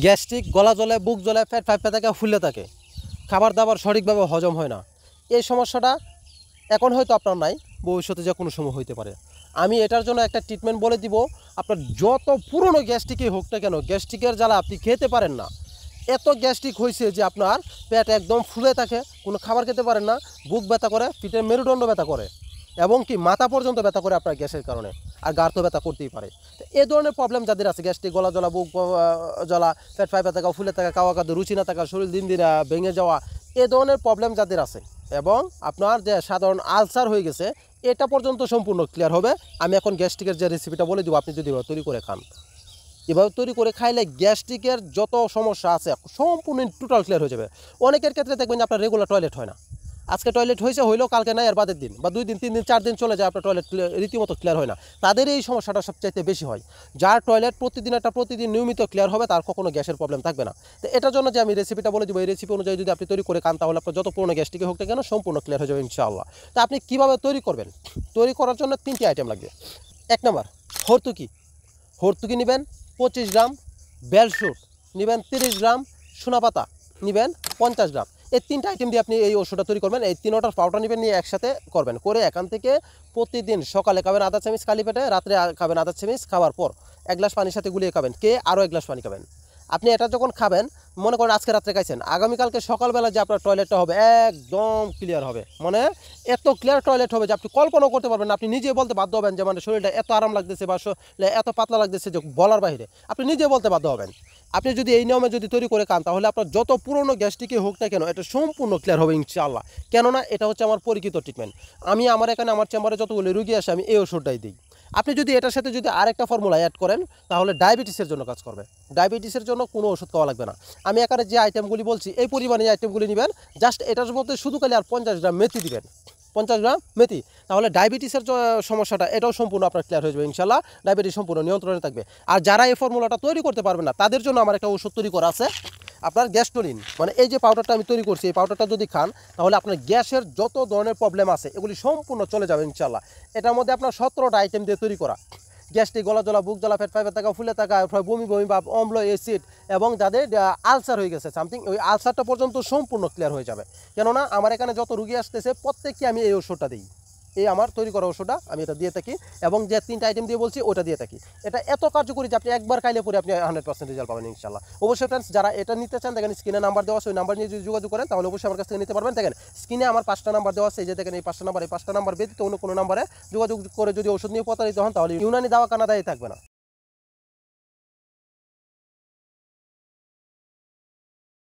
Gastric, গলা জ্বলে, বুক জ্বলে, পেট ফাঁপে থাকে, ফুলে থাকে, খাবার দাবার সঠিকভাবে হজম হয় না, এই সমস্যাটা এখন হয়তো আপনার নাই, ভবিষ্যতে যে কোনো সময় হইতে পারে। আমি এটার জন্য একটা ট্রিটমেন্ট বলে দিব। আপনার যত পুরনো গ্যাস্ট্রিকই হোক না কেন, গ্যাস্ট্রিকের জ্বালা আপনি খেতে পারেন না, এত গ্যাস্ট্রিক হয়েছে যে আপনার পেট একদম ফুলে থাকে, কোনো খাবার খেতে পারেন না, বুক ব্যথা করে, পিঠের মেরুদণ্ড ব্যথা করে, এবং কি মাথা পর্যন্ত ব্যথা করে আপনার গ্যাসের কারণে, আর গাড় তো ব্যথা করতেই পারে। তো এই ধরনের প্রবলেম যাদের আছে, গ্যাস্ট্রিক, গলা জ্বলা, বুক জ্বলা, পেট ফাইপে থাকা, ফুলে থাকা, খাওয়া খাদ্য রুচি না থাকা, শরীর দিন দিন ভেঙে যাওয়া, এই ধরনের প্রবলেম যাদের আছে, এবং আপনার যে সাধারণ আলসার হয়ে গেছে, এটা পর্যন্ত সম্পূর্ণ ক্লিয়ার হবে। আমি এখন গ্যাস্ট্রিকের যে রেসিপিটা বলে দেবো, আপনি যদি তৈরি করে খান, এভাবে তৈরি করে খাইলে গ্যাস্ট্রিকের যত সমস্যা আছে সম্পূর্ণ টোটাল ক্লিয়ার হয়ে যাবে। অনেকের ক্ষেত্রে দেখবেন যে আপনার রেগুলার টয়লেট হয় না, আজকে টয়লেট হয়েছে, হইলেও কালকে নাই, আর বাদের দিন বা 2 দিন 3 দিন 4 দিন চলে যায়, আপনার টয়লেট রীতিমতো ক্লিয়ার হয় না। তাদের এই সমস্যাটা সবচাইতে বেশি হয়। যার টয়লেট প্রতিদিন নিয়মিত ক্লিয়ার হবে, তার কখনো গ্যাসের প্রবলেম থাকবে না। তো এটার জন্য যে আমি রেসিপিটা বলে দেবো, এই রেসিপি অনুযায়ী যদি আপনি তৈরি করে খান, তাহলে আপনার যত পুরনো গ্যাস্ট্রিকে হোক না কেন সম্পূর্ণ ক্লিয়ার হয়ে যাবে ইনশাআল্লাহ। তো আপনি কীভাবে তৈরি করবেন? তৈরি করার জন্য 3টি আইটেম লাগবে। 1 নম্বর হর্তুকি। হর্তুকি নেবেন 25 গ্রাম, বেলশুট নেবেন 30 গ্রাম, সোনাপাতা নেবেন 50 গ্রাম। এই 3টা আইটেম দিয়ে আপনি এই ওষুধটা তৈরি করবেন। এই 3টার পাউডার নেবেন, নিয়ে একসাথে করবেন, করে এখান থেকে প্রতিদিন সকালে খাবেন আধা চামচ খালি পেটে, রাত্রে খাবেন আধা চামচ, খাওয়ার পর 1 গ্লাস পানির সাথে গুলিয়ে খাবেন, কে আরও 1 গ্লাস পানি খাবেন। আপনি এটা যখন খাবেন, মনে করেন আজকে রাত্রে খাইছেন, আগামীকালকে সকালবেলা যে আপনার টয়লেটটা হবে একদম ক্লিয়ার হবে, মানে এত ক্লিয়ার টয়লেট হবে যে আপনি কল্পনাও করতে পারবেন না। আপনি নিজে বলতে বাধ্য হবেন যে মানে শরীরটা এত আরাম লাগতেছে বা এত পাতলা লাগতেছে যে বলার বাইরে, আপনি নিজে বলতে বাধ্য হবেন। আপনি যদি এই নিয়মে যদি তৈরি করে খান, তাহলে আপনার যত পুরনো গ্যাস্ট্রিকই হোক না কেন, এটা সম্পূর্ণ ক্লিয়ার হবে ইনশাআল্লাহ। কেননা এটা হচ্ছে আমার পরিচিত ট্রিটমেন্ট। আমি আমার এখানে আমার চেম্বারে যতগুলো রুগী আসে, আমি এই ওষুধটাই দিই। আপনি যদি এটার সাথে যদি আরেকটা ফর্মুলা অ্যাড করেন, তাহলে ডায়াবেটিসের জন্য কাজ করবে। ডায়াবেটিসের জন্য কোনো ওষুধ খাওয়া লাগবে না। আমি এখানে যে আইটেমগুলি বলছি, এই পরিমাণে আইটেমগুলি নেবেন, জাস্ট এটার মধ্যে শুধু খালি আর 50 গ্রাম মেথি দিবেন, 50 গ্রাম মেথি, তাহলে ডায়াবেটিসের সমস্যাটা এটাও সম্পূর্ণ আপনার ক্লিয়ার হয়ে যাবে ইনশাআল্লাহ। ডায়াবেটিস সম্পূর্ণ নিয়ন্ত্রণে থাকবে। আর যারা এই ফর্মুলাটা তৈরি করতে পারবে না, তাদের জন্য আমার একটা ওষুধ তৈরি করা আছে, আপনার গ্যাস্টোলিন, মানে এই যে পাউডারটা আমি তৈরি করছি, এই পাউডারটা যদি খান, তাহলে আপনার গ্যাসের যত ধরনের প্রবলেম আছে এগুলি সম্পূর্ণ চলে যাবে ইনশাআল্লাহ। এটার মধ্যে আপনার 17টা আইটেম দিয়ে তৈরি করা। গ্যাস্ট্রিক, গলা জ্বলা, বুক জ্বলা, পেট ফাইপে থাকা, ফুলে থাকা, বমি বা অম্ল, অ্যাসিড, এবং যাদের আলসার হয়ে গেছে সামথিং, ওই আলসারটা পর্যন্ত সম্পূর্ণ ক্লিয়ার হয়ে যাবে। কেননা আমার এখানে যত রুগী আসতেছে প্রত্যেককে আমি এই ওষুধটা দিই, এই আমার তৈরি করা ওষুধটা আমি এটা দিয়ে থাকি, এবং যে 3টা আইটেম দিয়ে বলছি ওটা দিয়ে থাকি। এটা এত কার্যকরী যে আপনি একবার খাইলে পরে আপনি 100% রেজাল্ট পাবেন ইনশাআল্লাহ। অবশ্যই ফ্রেন্ডস, যারা এটা নিতে চান, দেখেন স্ক্রিনে নাম্বার দেওয়া আছে, ওই নাম্বার নিয়ে যদি যোগাযোগ করেন, তাহলে অবশ্যই আমার কাছ থেকে নিতে পারবেন। দেখেন স্ক্রিনে আমার 5টা নাম্বার দেওয়া আছে, এই যে দেখেন এই 5টা নাম্বার, এই 5টা নাম্বার ব্যতীত অন্য কোনো নাম্বারে যোগাযোগ করে যদি ওষুধ নিয়ে প্রতারিত হন, তাহলে ইউনানি দাওয়া কানাদায় থাকবে না।